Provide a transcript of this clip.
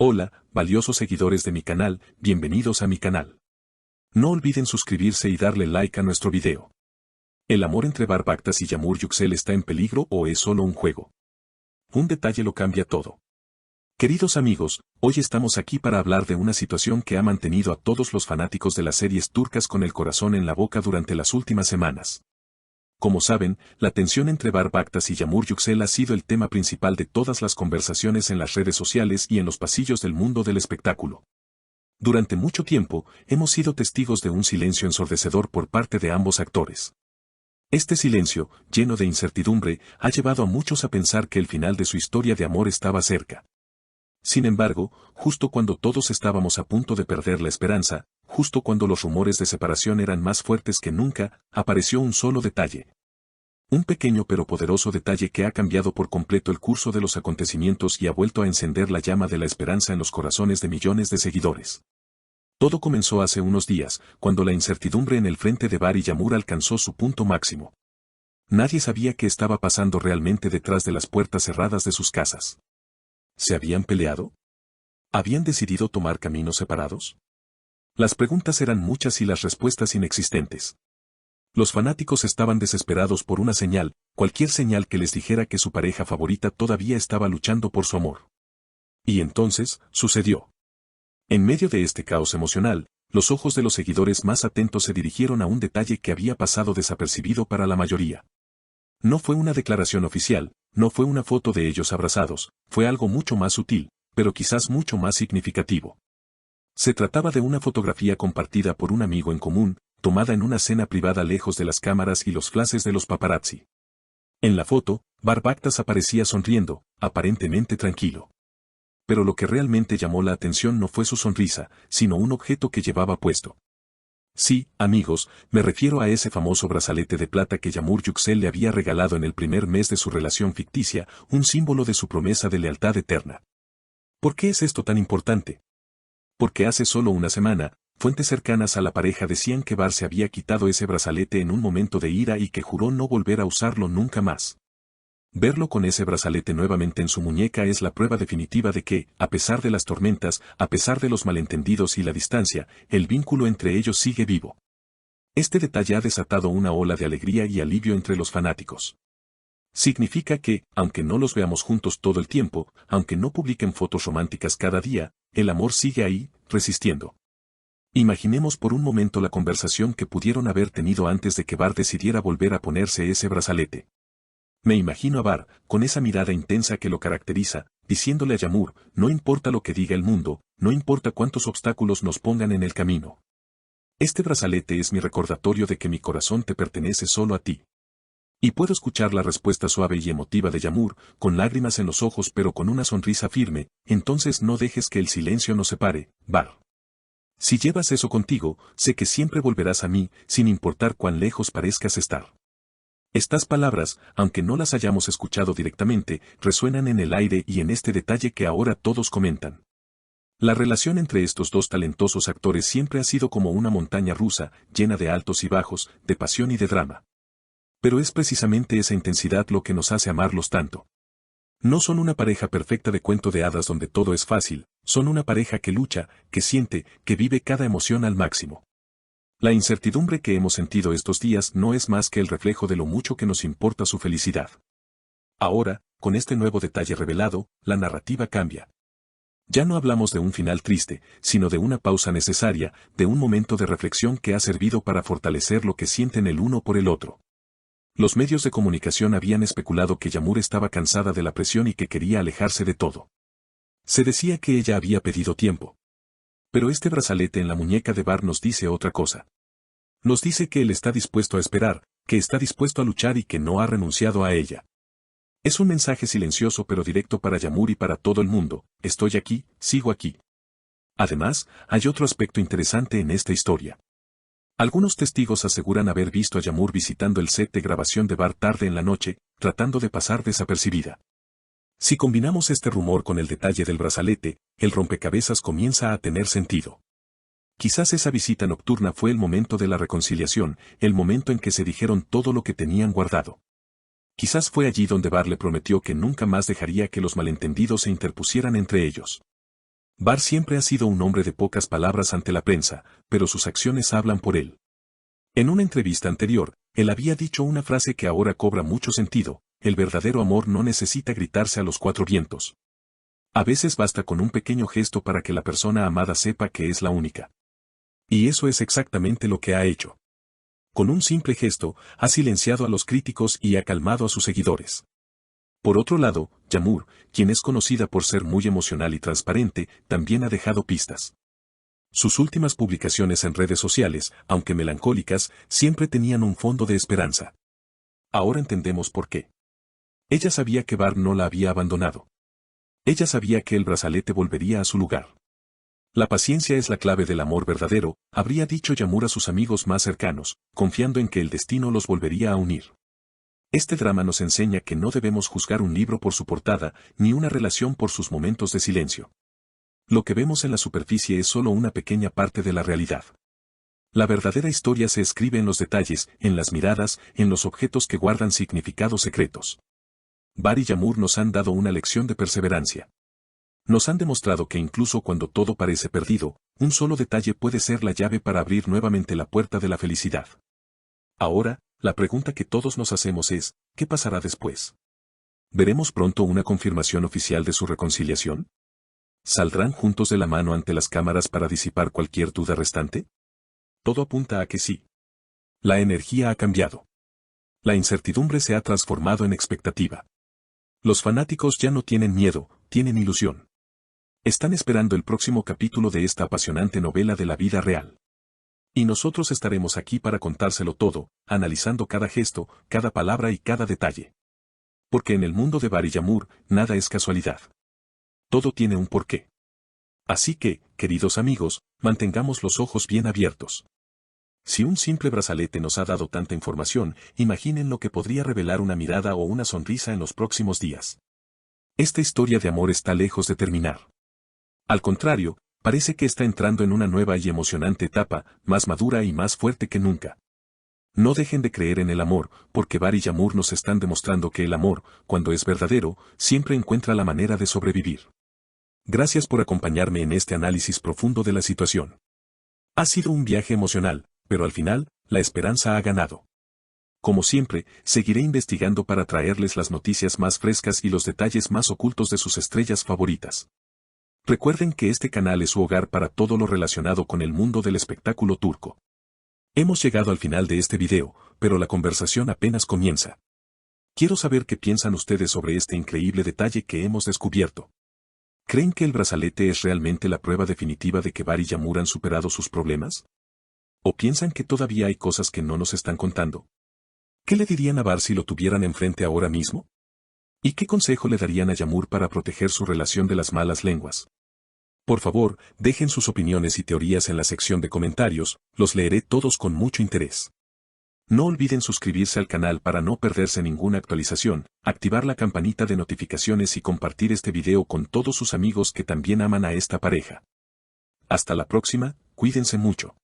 Hola, valiosos seguidores de mi canal, bienvenidos a mi canal. No olviden suscribirse y darle like a nuestro video. ¿El amor entre Barbactas y Yamur Yüksel está en peligro o es solo un juego? Un detalle lo cambia todo. Queridos amigos, hoy estamos aquí para hablar de una situación que ha mantenido a todos los fanáticos de las series turcas con el corazón en la boca durante las últimas semanas. Como saben, la tensión entre Barbactas y Yamur Yüksel ha sido el tema principal de todas las conversaciones en las redes sociales y en los pasillos del mundo del espectáculo. Durante mucho tiempo, hemos sido testigos de un silencio ensordecedor por parte de ambos actores. Este silencio, lleno de incertidumbre, ha llevado a muchos a pensar que el final de su historia de amor estaba cerca. Sin embargo, justo cuando todos estábamos a punto de perder la esperanza, justo cuando los rumores de separación eran más fuertes que nunca, apareció un solo detalle. Un pequeño pero poderoso detalle que ha cambiado por completo el curso de los acontecimientos y ha vuelto a encender la llama de la esperanza en los corazones de millones de seguidores. Todo comenzó hace unos días, cuando la incertidumbre en el frente de Bar y Yamur alcanzó su punto máximo. Nadie sabía qué estaba pasando realmente detrás de las puertas cerradas de sus casas. ¿Se habían peleado? ¿Habían decidido tomar caminos separados? Las preguntas eran muchas y las respuestas inexistentes. Los fanáticos estaban desesperados por una señal, cualquier señal que les dijera que su pareja favorita todavía estaba luchando por su amor. Y entonces, sucedió. En medio de este caos emocional, los ojos de los seguidores más atentos se dirigieron a un detalle que había pasado desapercibido para la mayoría. No fue una declaración oficial, no fue una foto de ellos abrazados, fue algo mucho más sutil, pero quizás mucho más significativo. Se trataba de una fotografía compartida por un amigo en común, tomada en una cena privada lejos de las cámaras y los flashes de los paparazzi. En la foto, Barbactas aparecía sonriendo, aparentemente tranquilo. Pero lo que realmente llamó la atención no fue su sonrisa, sino un objeto que llevaba puesto. Sí, amigos, me refiero a ese famoso brazalete de plata que Yamur Yüksel le había regalado en el primer mes de su relación ficticia, un símbolo de su promesa de lealtad eterna. ¿Por qué es esto tan importante? Porque hace solo una semana, fuentes cercanas a la pareja decían que Bar se había quitado ese brazalete en un momento de ira y que juró no volver a usarlo nunca más. Verlo con ese brazalete nuevamente en su muñeca es la prueba definitiva de que, a pesar de las tormentas, a pesar de los malentendidos y la distancia, el vínculo entre ellos sigue vivo. Este detalle ha desatado una ola de alegría y alivio entre los fanáticos. Significa que, aunque no los veamos juntos todo el tiempo, aunque no publiquen fotos románticas cada día, el amor sigue ahí, resistiendo. Imaginemos por un momento la conversación que pudieron haber tenido antes de que Bar decidiera volver a ponerse ese brazalete. Me imagino a Bar, con esa mirada intensa que lo caracteriza, diciéndole a Yamur, no importa lo que diga el mundo, no importa cuántos obstáculos nos pongan en el camino. Este brazalete es mi recordatorio de que mi corazón te pertenece solo a ti. Y puedo escuchar la respuesta suave y emotiva de Yamur, con lágrimas en los ojos pero con una sonrisa firme, entonces no dejes que el silencio nos separe, Bar. Si llevas eso contigo, sé que siempre volverás a mí, sin importar cuán lejos parezcas estar. Estas palabras, aunque no las hayamos escuchado directamente, resuenan en el aire y en este detalle que ahora todos comentan. La relación entre estos dos talentosos actores siempre ha sido como una montaña rusa, llena de altos y bajos, de pasión y de drama. Pero es precisamente esa intensidad lo que nos hace amarlos tanto. No son una pareja perfecta de cuento de hadas donde todo es fácil, son una pareja que lucha, que siente, que vive cada emoción al máximo. La incertidumbre que hemos sentido estos días no es más que el reflejo de lo mucho que nos importa su felicidad. Ahora, con este nuevo detalle revelado, la narrativa cambia. Ya no hablamos de un final triste, sino de una pausa necesaria, de un momento de reflexión que ha servido para fortalecer lo que sienten el uno por el otro. Los medios de comunicación habían especulado que Yamur estaba cansada de la presión y que quería alejarse de todo. Se decía que ella había pedido tiempo. Pero este brazalete en la muñeca de Bar nos dice otra cosa. Nos dice que él está dispuesto a esperar, que está dispuesto a luchar y que no ha renunciado a ella. Es un mensaje silencioso pero directo para Yamur y para todo el mundo, estoy aquí, sigo aquí. Además, hay otro aspecto interesante en esta historia. Algunos testigos aseguran haber visto a Yamur visitando el set de grabación de Bar tarde en la noche, tratando de pasar desapercibida. Si combinamos este rumor con el detalle del brazalete, el rompecabezas comienza a tener sentido. Quizás esa visita nocturna fue el momento de la reconciliación, el momento en que se dijeron todo lo que tenían guardado. Quizás fue allí donde Bar le prometió que nunca más dejaría que los malentendidos se interpusieran entre ellos. Bar siempre ha sido un hombre de pocas palabras ante la prensa, pero sus acciones hablan por él. En una entrevista anterior, él había dicho una frase que ahora cobra mucho sentido: el verdadero amor no necesita gritarse a los cuatro vientos. A veces basta con un pequeño gesto para que la persona amada sepa que es la única. Y eso es exactamente lo que ha hecho. Con un simple gesto, ha silenciado a los críticos y ha calmado a sus seguidores. Por otro lado, Yağmur, quien es conocida por ser muy emocional y transparente, también ha dejado pistas. Sus últimas publicaciones en redes sociales, aunque melancólicas, siempre tenían un fondo de esperanza. Ahora entendemos por qué. Ella sabía que Bar no la había abandonado. Ella sabía que el brazalete volvería a su lugar. La paciencia es la clave del amor verdadero, habría dicho Yağmur a sus amigos más cercanos, confiando en que el destino los volvería a unir. Este drama nos enseña que no debemos juzgar un libro por su portada, ni una relación por sus momentos de silencio. Lo que vemos en la superficie es solo una pequeña parte de la realidad. La verdadera historia se escribe en los detalles, en las miradas, en los objetos que guardan significados secretos. Bar y Yağmur nos han dado una lección de perseverancia. Nos han demostrado que incluso cuando todo parece perdido, un solo detalle puede ser la llave para abrir nuevamente la puerta de la felicidad. Ahora, la pregunta que todos nos hacemos es, ¿qué pasará después? ¿Veremos pronto una confirmación oficial de su reconciliación? ¿Saldrán juntos de la mano ante las cámaras para disipar cualquier duda restante? Todo apunta a que sí. La energía ha cambiado. La incertidumbre se ha transformado en expectativa. Los fanáticos ya no tienen miedo, tienen ilusión. Están esperando el próximo capítulo de esta apasionante novela de la vida real. Y nosotros estaremos aquí para contárselo todo, analizando cada gesto, cada palabra y cada detalle. Porque en el mundo de Bar y Yağmur, nada es casualidad. Todo tiene un porqué. Así que, queridos amigos, mantengamos los ojos bien abiertos. Si un simple brazalete nos ha dado tanta información, imaginen lo que podría revelar una mirada o una sonrisa en los próximos días. Esta historia de amor está lejos de terminar. Al contrario, parece que está entrando en una nueva y emocionante etapa, más madura y más fuerte que nunca. No dejen de creer en el amor, porque Bar y Yağmur nos están demostrando que el amor, cuando es verdadero, siempre encuentra la manera de sobrevivir. Gracias por acompañarme en este análisis profundo de la situación. Ha sido un viaje emocional, pero al final, la esperanza ha ganado. Como siempre, seguiré investigando para traerles las noticias más frescas y los detalles más ocultos de sus estrellas favoritas. Recuerden que este canal es su hogar para todo lo relacionado con el mundo del espectáculo turco. Hemos llegado al final de este video, pero la conversación apenas comienza. Quiero saber qué piensan ustedes sobre este increíble detalle que hemos descubierto. ¿Creen que el brazalete es realmente la prueba definitiva de que Bar y Yağmur han superado sus problemas? ¿O piensan que todavía hay cosas que no nos están contando? ¿Qué le dirían a Bar si lo tuvieran enfrente ahora mismo? ¿Y qué consejo le darían a Yağmur para proteger su relación de las malas lenguas? Por favor, dejen sus opiniones y teorías en la sección de comentarios, los leeré todos con mucho interés. No olviden suscribirse al canal para no perderse ninguna actualización, activar la campanita de notificaciones y compartir este video con todos sus amigos que también aman a esta pareja. Hasta la próxima, cuídense mucho.